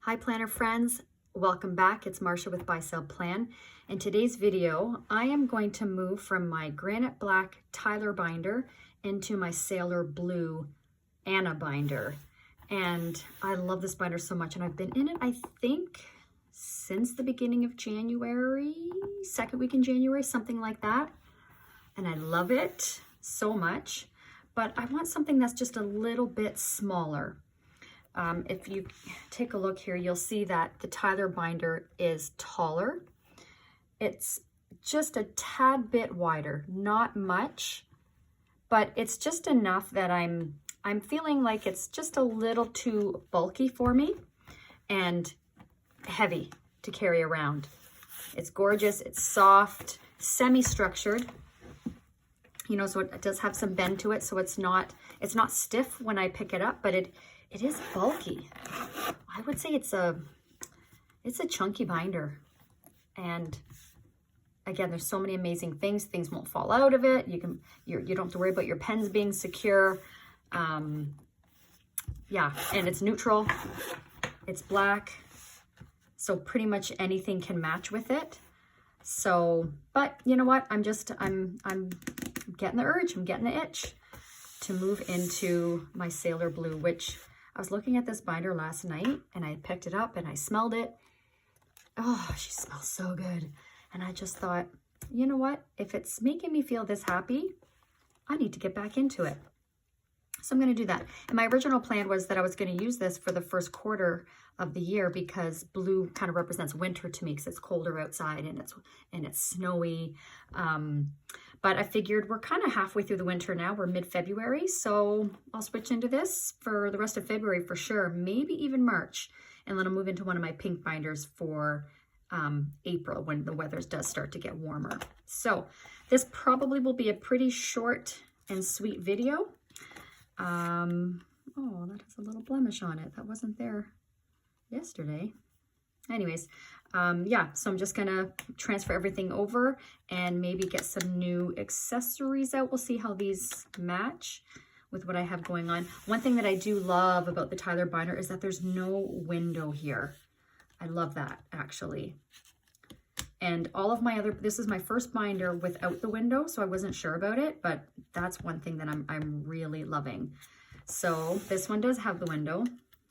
Hi planner friends, welcome back. It's Marsha with Buy Sell Plan. In today's video, I am going to move from my granite black Tyler binder into my sailor blue Anna binder. And I love this binder so much, and I've been in it, I think, since the beginning of January, second week in January, something like that. And I love it so much, but I want something that's just a little bit smaller. If you take a look here, you'll see that the Tyler binder is taller. It's just a tad bit wider, not much, but it's just enough that I'm feeling like it's just a little too bulky for me and heavy to carry around. It's gorgeous, it's soft, semi-structured, you know, so it does have some bend to it, so it's not stiff when I pick it up, but it is bulky. I would say it's a chunky binder. And again, there's so many amazing things. Things won't fall out of it. You don't have to worry about your pens being secure. Yeah, and it's neutral. It's black. So pretty much anything can match with it. So, but you know what? I'm getting the urge. I'm getting the itch to move into my sailor blue, which I was looking at this binder last night and I picked it up and I smelled it. Oh, she smells so good. And I just thought, you know what? If it's making me feel this happy, I need to get back into it. So I'm going to do that. And my original plan was that I was going to use this for the first quarter of the year because blue kind of represents winter to me because it's colder outside and it's snowy. But I figured we're kind of halfway through the winter now. We're mid-February, so I'll switch into this for the rest of February for sure, maybe even March. And then I'll move into one of my pink binders for April when the weather does start to get warmer. So this probably will be a pretty short and sweet video. Oh, that has a little blemish on it. That wasn't there yesterday. Anyways, yeah, so I'm just gonna transfer everything over and maybe get some new accessories out. We'll see how these match with what I have going on. One thing that I do love about the Tyler binder is that there's no window here. I love that, actually. And all of my this is my first binder without the window, so I wasn't sure about it, but that's one thing that I'm really loving. So this one does have the window.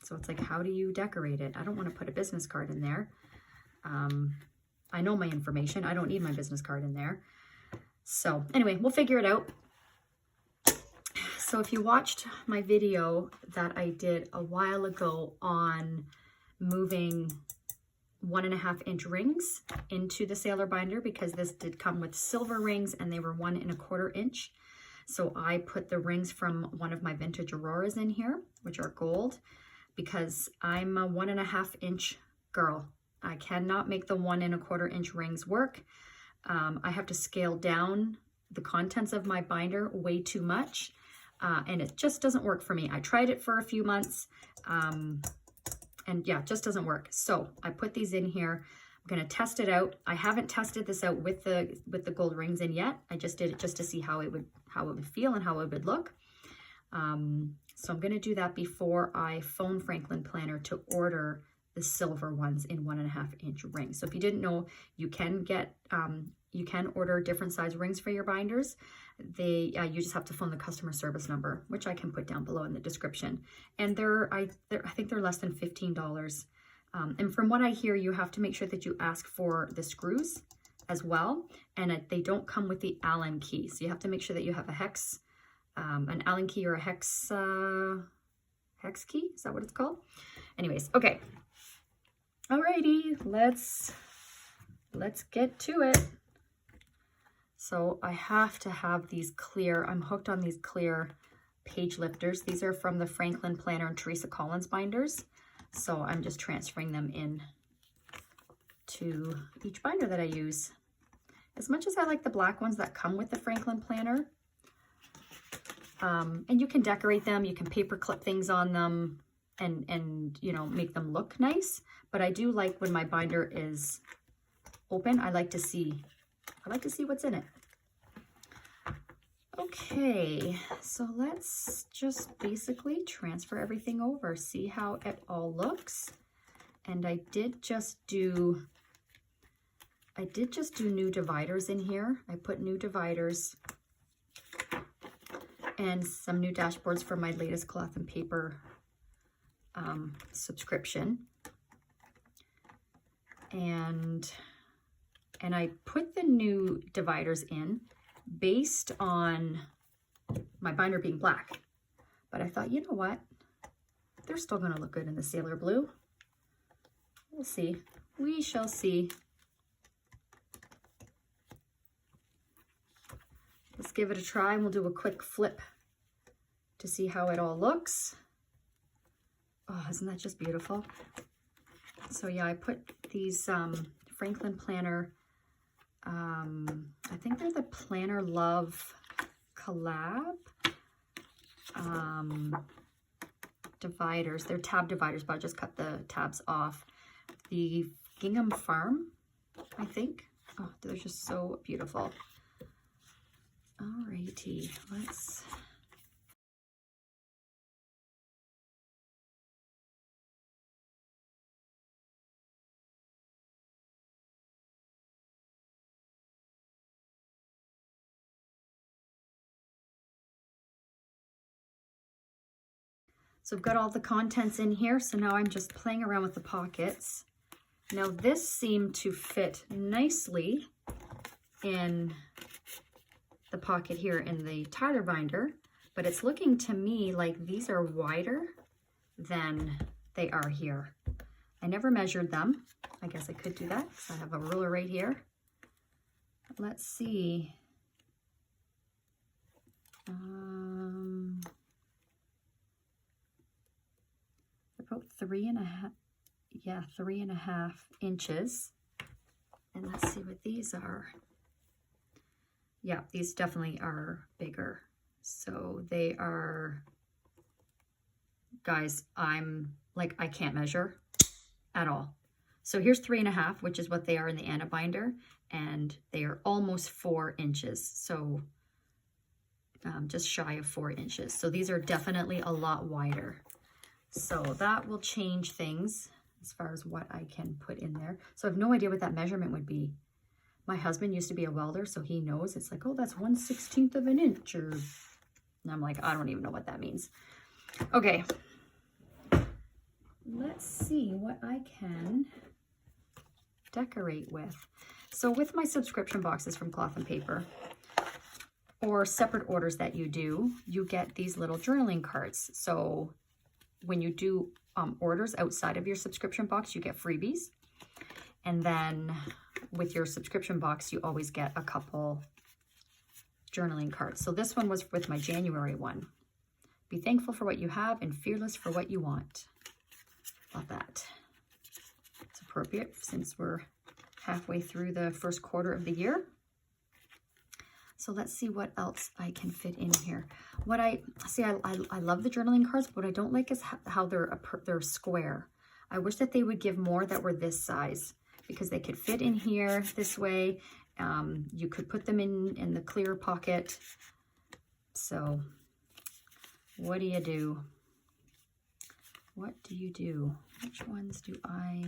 So it's like, how do you decorate it? I don't want to put a business card in there. I know my information. I don't need my business card in there. So anyway, we'll figure it out. So if you watched my video that I did a while ago on moving 1.5 inch rings into the sailor binder, because this did come with silver rings and they were 1 1/4 inch. So I put the rings from one of my vintage Auroras in here, which are gold, because I'm a 1.5 inch girl. I cannot make the 1 1/4 inch rings work. I have to scale down the contents of my binder way too much, and it just doesn't work for me. I tried it for a few months, and yeah, it just doesn't work. So I put these in here. I'm gonna test it out. I haven't tested this out with the gold rings in yet. I just did it just to see how it would feel and how it would look. So I'm gonna do that before I phone Franklin Planner to order the silver ones in 1.5 inch rings. So if you didn't know, you can get, you can order different size rings for your binders. You just have to phone the customer service number, which I can put down below in the description. And I think they're less than $15. And from what I hear, you have to make sure that you ask for the screws as well. And they don't come with the Allen key. So you have to make sure that you have a hex, an Allen key or a hex key. Is that what it's called? Anyways, okay. Alrighty, let's get to it. So I have to have these clear, I'm hooked on these clear page lifters. These are from the Franklin Planner and Teresa Collins binders. So I'm just transferring them in to each binder that I use. As much as I like the black ones that come with the Franklin Planner, and you can decorate them, you can paper clip things on them and you know, make them look nice. But I do like when my binder is open, I like to see what's in it. Okay, so let's just basically transfer everything over, see how it all looks, And I did just do new dividers in here. I put new dividers and some new dashboards for my latest cloth and paper subscription. And I put the new dividers in based on my binder being black. But I thought, you know what? They're still going to look good in the sailor blue. We'll see. We shall see. Let's give it a try and we'll do a quick flip to see how it all looks. Oh, isn't that just beautiful? So yeah, I put these Franklin Planner, I think they're the Planner Love collab dividers. They're tab dividers, but I just cut the tabs off. The Gingham Farm, I think. Oh, they're just so beautiful. Alrighty, let's... So I've got all the contents in here, so now I'm just playing around with the pockets. Now this seemed to fit nicely in the pocket here in the Tyler binder, but it's looking to me like these are wider than they are here. I never measured them. I guess I could do that because I have a ruler right here. Let's see. About 3.5, yeah, 3.5 inches. And let's see what these are. Yeah, these definitely are bigger. So they are, guys, I'm like, I can't measure at all. So here's 3.5, which is what they are in the Anna binder, and they are almost 4 inches. So just shy of 4 inches. So these are definitely a lot wider. So that will change things as far as what I can put in there. So I have no idea what that measurement would be. My husband used to be a welder, so he knows. It's like, oh, that's 1/16 of an inch, or... And I'm like, I don't even know what that means. Okay. Let's see what I can decorate with. So with my subscription boxes from Cloth and Paper, or separate orders that you do, you get these little journaling cards. So when you do orders outside of your subscription box, you get freebies. And then with your subscription box, you always get a couple journaling cards. So this one was with my January one. Be thankful for what you have and fearless for what you want. Love that. It's appropriate since we're halfway through the first quarter of the year. So let's see what else I can fit in here. What I love the journaling cards, but what I don't like is how they're square. I wish that they would give more that were this size, because they could fit in here this way. You could put them in the clear pocket. So what do you do? What do you do? Which ones do I...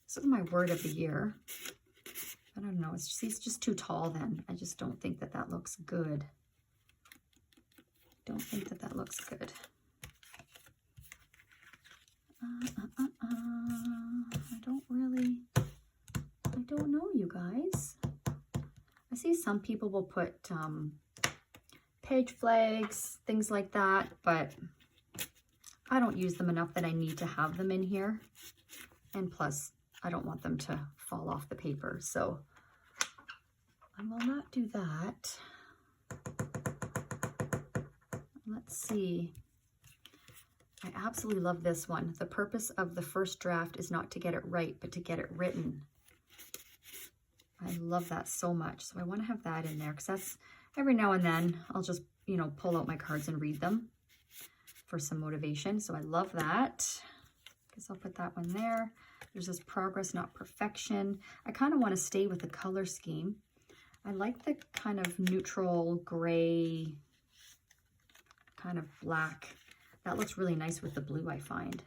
This is my word of the year. I don't know. It's just too tall then. I just don't think that that looks good. Don't think that that looks good. I don't know, you guys. I see some people will put page flags, things like that, but I don't use them enough that I need to have them in here. And plus, I don't want them to fall off the paper, so I will not do that. Let's see. I absolutely love this one. The purpose of the first draft is not to get it right, but to get it written. I love that so much. So I want to have that in there, because that's every now and then I'll just, you know, pull out my cards and read them for some motivation. So I love that. Guess I'll put that one there. There's this progress, not perfection. I kind of want to stay with the color scheme. I like the kind of neutral gray, kind of black. That looks really nice with the blue, I find.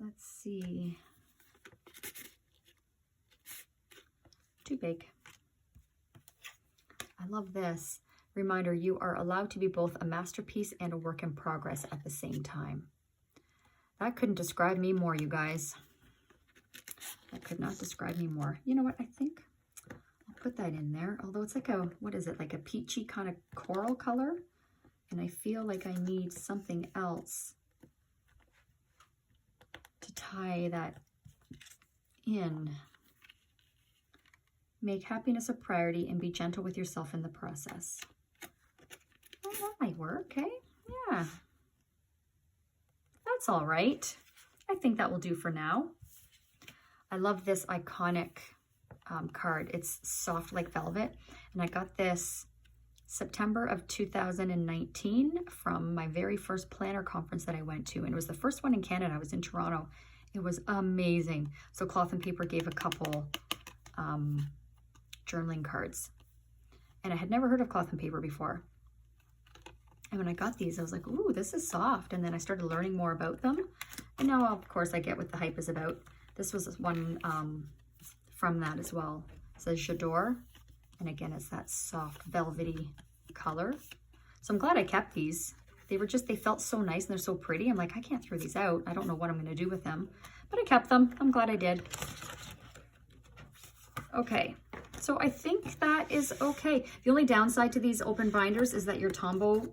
Let's see. Too big. I love this. Reminder, you are allowed to be both a masterpiece and a work in progress at the same time. That couldn't describe me more, you guys. That could not describe me more. You know what? I think I'll put that in there. Although it's like a, what is it? Like a peachy kind of coral color. And I feel like I need something else to tie that in. Make happiness a priority and be gentle with yourself in the process. Well, that might work, okay? Yeah. That's all right. I think that will do for now. I love this iconic card. It's soft like velvet. And I got this September of 2019 from my very first planner conference that I went to. And it was the first one in Canada. I was in Toronto. It was amazing. So Cloth and Paper gave a couple journaling cards. And I had never heard of Cloth and Paper before. And when I got these, I was like, ooh, this is soft. And then I started learning more about them. And now, of course, I get what the hype is about. This was one from that as well. It says J'adore. And again, it's that soft, velvety color. So I'm glad I kept these. They felt so nice and they're so pretty. I'm like, I can't throw these out. I don't know what I'm going to do with them. But I kept them. I'm glad I did. Okay. So I think that is okay. The only downside to these open binders is that your Tombow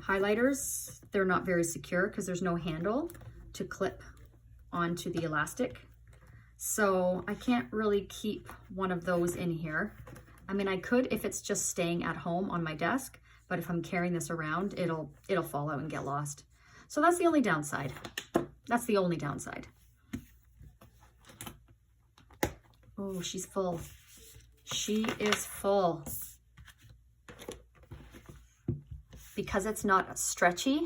highlighters, they're not very secure because there's no handle to clip onto the elastic. So I can't really keep one of those in here. I mean, I could if it's just staying at home on my desk, but if I'm carrying this around, it'll fall out and get lost. So that's the only downside. That's the only downside. Oh, she's full. She is full. Because it's not stretchy,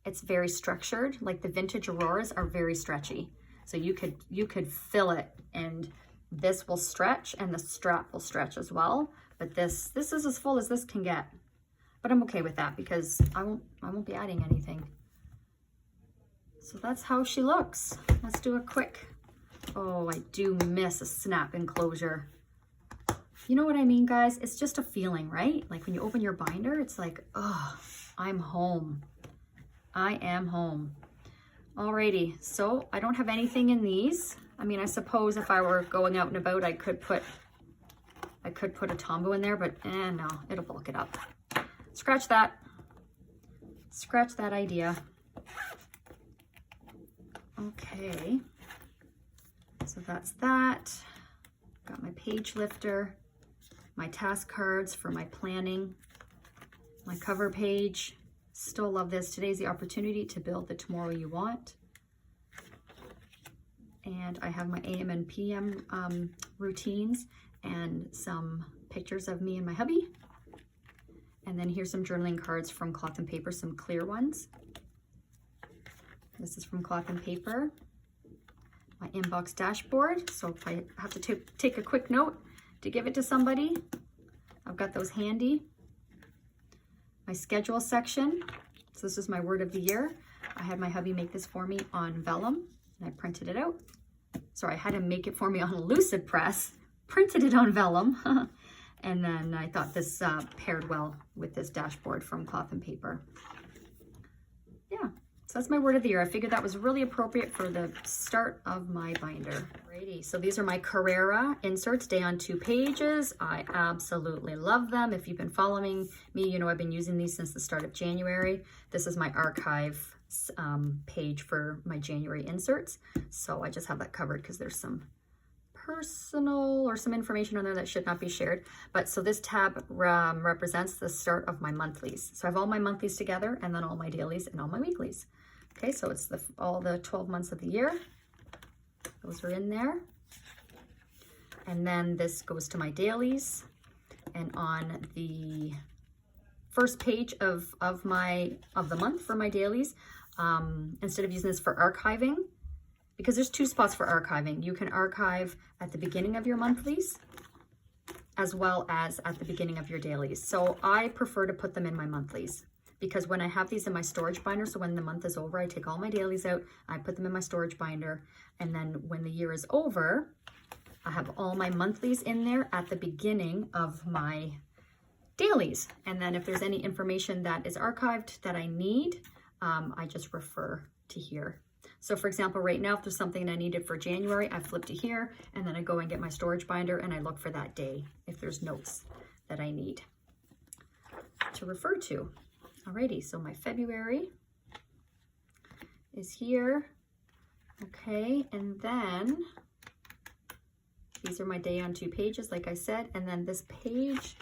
it's very structured. Like the vintage Auroras are very stretchy. So you could fill it and this will stretch and the strap will stretch as well. But this is as full as this can get. But I'm okay with that because I won't be adding anything. So that's how she looks. Let's do a quick. Oh, I do miss a snap enclosure. You know what I mean, guys? It's just a feeling, right? Like when you open your binder, it's like, oh, I'm home. I am home. Alrighty, so I don't have anything in these. I mean, I suppose if I were going out and about, I could put a Tombow in there, but no, it'll bulk it up. Scratch that. Scratch that idea. Okay. So that's that. Got my page lifter, my task cards for my planning, my cover page. Still love this. Today's the opportunity to build the tomorrow you want. And I have my AM and PM routines and some pictures of me and my hubby. And then here's some journaling cards from Cloth and Paper, some clear ones. This is from Cloth and Paper. My inbox dashboard. So if I have to take a quick note to give it to somebody, I've got those handy. My schedule section. So this is my word of the year. I had my hubby make this for me on vellum and I printed it out. Sorry, I had him make it for me on Lucid Press, printed it on vellum. And then I thought this paired well with this dashboard from Cloth and Paper. Yeah, so that's my word of the year. I figured that was really appropriate for the start of my binder. Alrighty, so these are my Carrera Inserts, day on 2 pages. I absolutely love them. If you've been following me, you know I've been using these since the start of January. This is my archive page for my January inserts. So I just have that covered because there's some personal or some information on there that should not be shared. But so this tab represents the start of my monthlies. So I have all my monthlies together and then all my dailies and all my weeklies. Okay, so it's all the 12 months of the year. Those are in there. And then this goes to my dailies. And on the first page of the month for my dailies, instead of using this for archiving, because there's 2 spots for archiving. You can archive at the beginning of your monthlies, as well as at the beginning of your dailies. So I prefer to put them in my monthlies, because when I have these in my storage binder, so when the month is over, I take all my dailies out, I put them in my storage binder, and then when the year is over, I have all my monthlies in there at the beginning of my dailies. And then if there's any information that is archived that I need, I just refer to here. So for example, right now, if there's something I needed for January, I flip to here, and then I go and get my storage binder and I look for that day if there's notes that I need to refer to. Alrighty, so my February is here. Okay, and then these are my day on 2 pages, like I said, and then this page,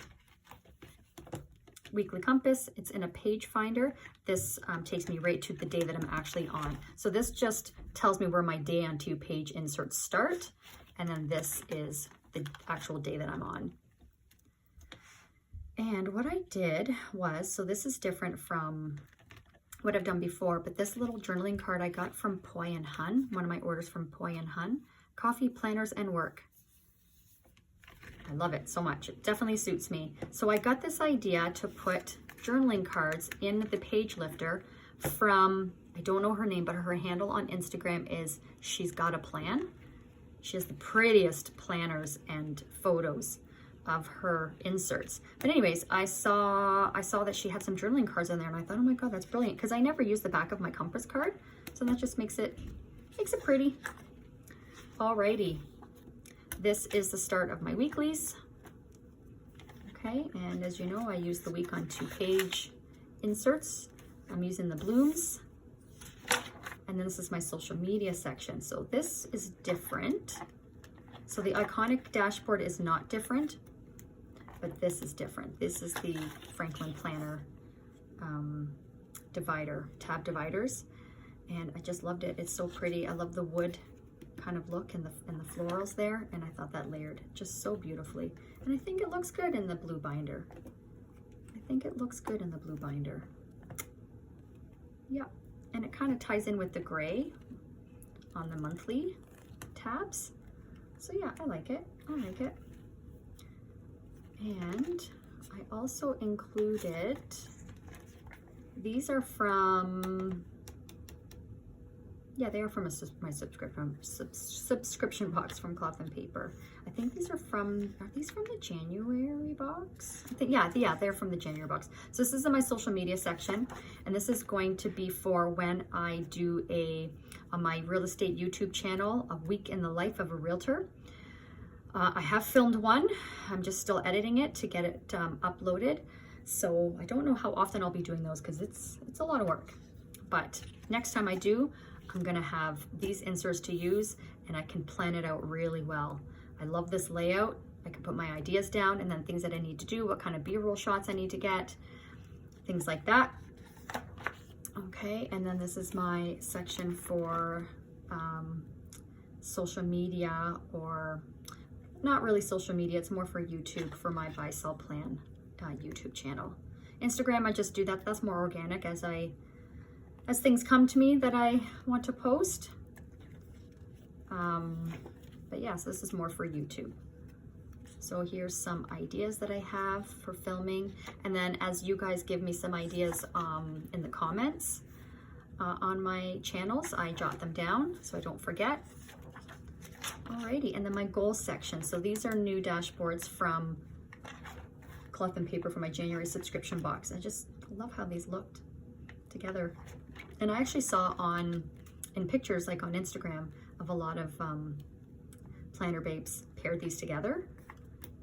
Weekly Compass, it's in a page finder. This takes me right to the day that I'm actually on. So this just tells me where my day on 2 page inserts start, and then this is the actual day that I'm on. And what I did was, so this is different from what I've done before, but this little journaling card I got from Poi and Hun, one of my orders from Poi and Hun, Coffee, Planners, and Work. I love it so much. It definitely suits me. So I got this idea to put journaling cards in the page lifter from, I don't know her name, but her handle on Instagram is She's Got a Plan. She has the prettiest planners and photos of her inserts. But anyways, I saw that she had some journaling cards in there, and I thought, oh my God, that's brilliant, because I never use the back of my compass card. So that just makes it pretty. Alrighty. This is the start of my weeklies. Okay, and as you know, I use the week on 2 page inserts. I'm using the blooms. And then this is my social media section. So this is different. So the iconic dashboard is not different, but this is different. This is the Franklin Planner divider, tab dividers. And I just loved it. It's so pretty. I love the wood kind of look and the florals there, and I thought that layered just so beautifully, and I think it looks good in the blue binder. Yeah, and it kind of ties in with the gray on the monthly tabs. So yeah, I like it. And I also included, these are from, yeah, they are from my subscription box from Cloth and Paper. I think these are these from the January box? I think, yeah, they're from the January box. So this is in my social media section, and this is going to be for when I do on my real estate YouTube channel, a week in the life of a realtor. I have filmed one. I'm just still editing it to get it uploaded. So I don't know how often I'll be doing those, because it's a lot of work. But next time I do, I'm gonna have these inserts to use, and I can plan it out really well. I love this layout. I can put my ideas down, and then things that I need to do, what kind of B-roll shots I need to get, things like that. Okay, and then this is my section for social media, or not really social media, it's more for YouTube, for my buy sell plan YouTube channel. Instagram, I just do that. That's more organic as things come to me that I want to post. But yeah, so this is more for YouTube. So here's some ideas that I have for filming. And then as you guys give me some ideas in the comments on my channels, I jot them down so I don't forget. Alrighty, and then my goals section. So these are new dashboards from Cloth and Paper for my January subscription box. I just love how these looked together. And I actually saw in pictures, like on Instagram, of a lot of planner babes paired these together,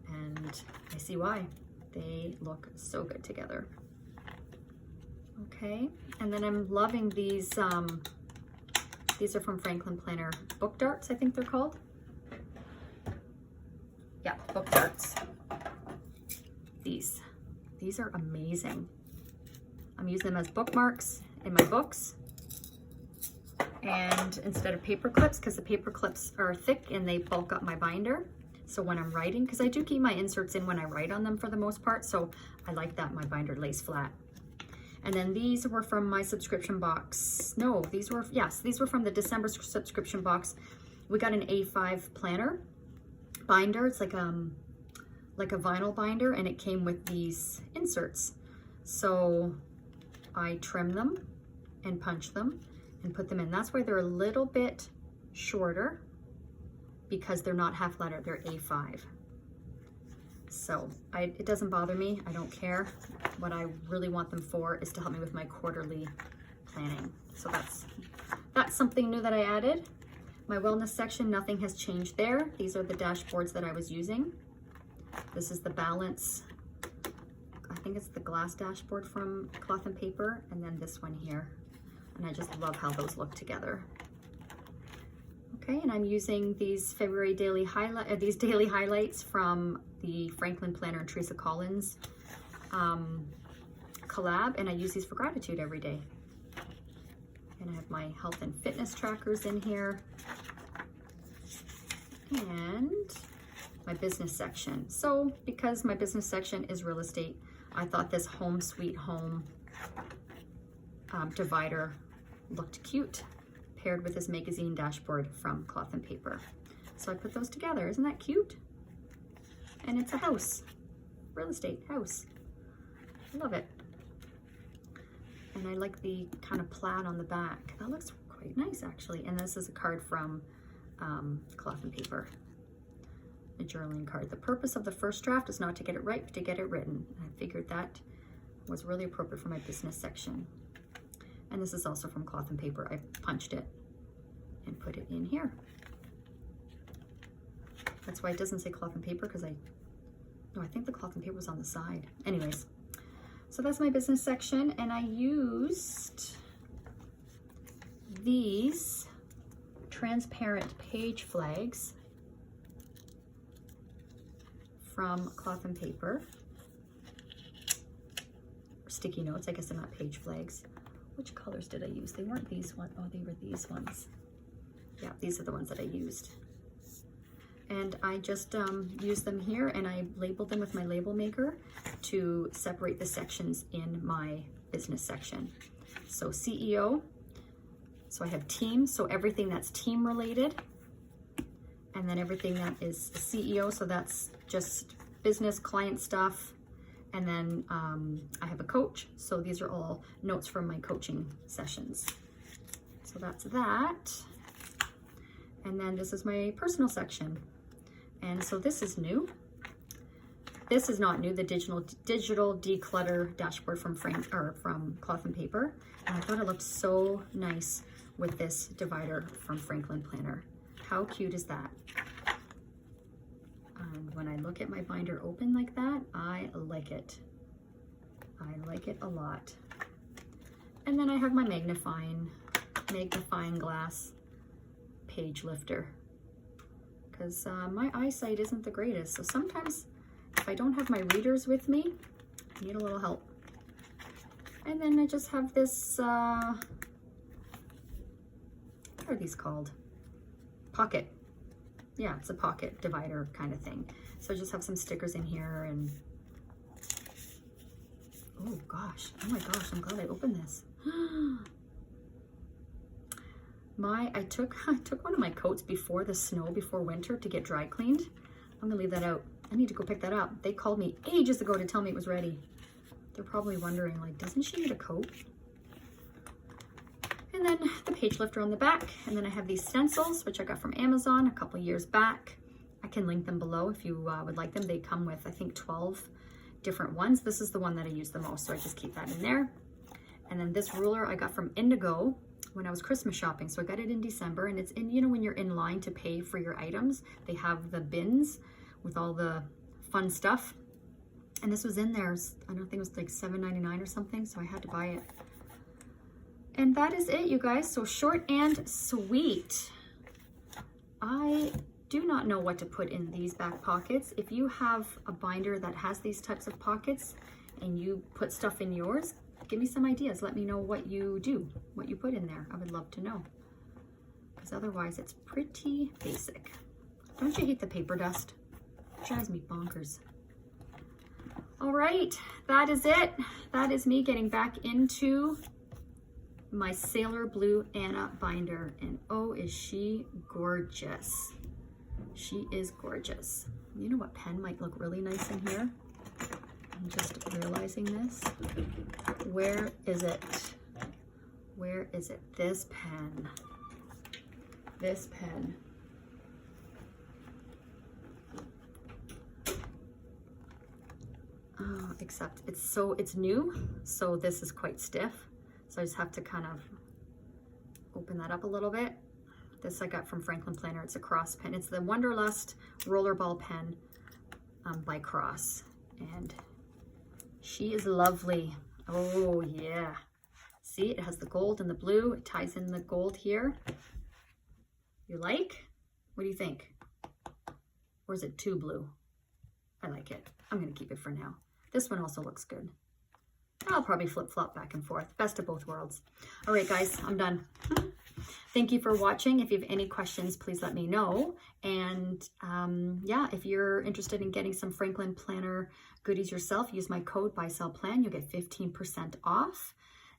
and I see why. They look so good together. Okay, and then I'm loving these. These are from Franklin Planner Book Darts, I think they're called. Yeah, Book Darts. These are amazing. I'm using them as bookmarks in my books, and instead of paper clips, because the paper clips are thick and they bulk up my binder. So when I'm writing, because I do keep my inserts in when I write on them for the most part, so I like that my binder lays flat. And then these were from my subscription box. No, these were from the December subscription box. We got an A5 planner binder. It's like like a vinyl binder, and it came with these inserts. So I trim them and punch them and put them in. That's why they're a little bit shorter, because they're not half letter, they're A5. So it doesn't bother me, I don't care. What I really want them for is to help me with my quarterly planning. So that's something new that I added. My wellness section, nothing has changed there. These are the dashboards that I was using. This is the balance, I think it's the glass dashboard from Cloth and Paper, and then this one here. And I just love how those look together. Okay, and I'm using these February daily highlights from the Franklin Planner and Teresa Collins collab, and I use these for gratitude every day. And I have my health and fitness trackers in here, and my business section. So because my business section is real estate, I thought this home sweet home divider looked cute, paired with this magazine dashboard from Cloth and Paper. So I put those together. Isn't that cute? And it's a house, real estate house. I love it. And I like the kind of plaid on the back. That looks quite nice, actually. And this is a card from Cloth and Paper, a journaling card. The purpose of the first draft is not to get it right, but to get it written. And I figured that was really appropriate for my business section. And this is also from Cloth and Paper. I punched it and put it in here. That's why it doesn't say Cloth and Paper, because I think the Cloth and Paper was on the side. Anyways, so that's my business section, and I used these transparent page flags from Cloth and Paper. Sticky notes, I guess they're not page flags. Which colors did I use? They weren't these ones. Oh, they were these ones. Yeah, these are the ones that I used. And I just used them here, and I labeled them with my label maker to separate the sections in my business section. So CEO, so I have team, so everything that's team related, and then everything that is CEO, so that's just business client stuff. And then I have a coach, so these are all notes from my coaching sessions. So that's that. And then this is my personal section. And so this is new. This is not new, the digital declutter dashboard from Cloth and Paper. And I thought it looked so nice with this divider from Franklin Planner. How cute is that? And when I look at my binder open like that, I like it. I like it a lot. And then I have my magnifying glass page lifter, because my eyesight isn't the greatest. So sometimes if I don't have my readers with me, I need a little help. And then I just have this, what are these called? Pocket. Yeah, it's a pocket divider kind of thing. So I just have some stickers in here, and oh gosh, I'm glad I opened this. I took one of my coats before the snow, before winter, to get dry cleaned. I'm gonna leave that out. I need to go pick that up. They called me ages ago to tell me it was ready. They're probably wondering, like, doesn't she need a coat? And then the page lifter on the back. And then I have these stencils, which I got from Amazon a couple years back. I can link them below if you would like them. They come with, I think, 12 different ones. This is the one that I use the most, so I just keep that in there. And then this ruler I got from Indigo when I was Christmas shopping. So I got it in December, and it's in, you know, when you're in line to pay for your items, they have the bins with all the fun stuff. And this was in there, I don't think it was like $7.99 or something, so I had to buy it. And that is it, you guys. So short and sweet. I do not know what to put in these back pockets. If you have a binder that has these types of pockets and you put stuff in yours, give me some ideas. Let me know what you do, what you put in there. I would love to know, because otherwise it's pretty basic. Don't you hate the paper dust? It drives me bonkers. All right, that is it. That is me getting back into my Sailor Blue Anna binder, and oh, is she gorgeous. She is gorgeous. You know what pen might look really nice in here? I'm just realizing this. Where is it? Where is it? This pen. This pen. Oh, except it's new, so this is quite stiff. So I just have to kind of open that up a little bit. This I got from Franklin Planner. It's a Cross pen. It's the Wonderlust Rollerball pen by Cross. And she is lovely. Oh yeah. See, it has the gold and the blue. It ties in the gold here. You like? What do you think? Or is it too blue? I like it. I'm gonna keep it for now. This one also looks good. I'll probably flip-flop back and forth. Best of both worlds. All right, guys, I'm done. Thank you for watching. If you have any questions, please let me know. And yeah, if you're interested in getting some Franklin Planner goodies yourself, use my code BUYSELLPLAN. You'll get 15% off.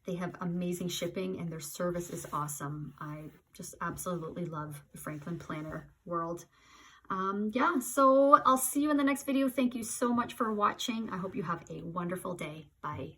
They have amazing shipping and their service is awesome. I just absolutely love the Franklin Planner world. Yeah, so I'll see you in the next video. Thank you so much for watching. I hope you have a wonderful day. Bye.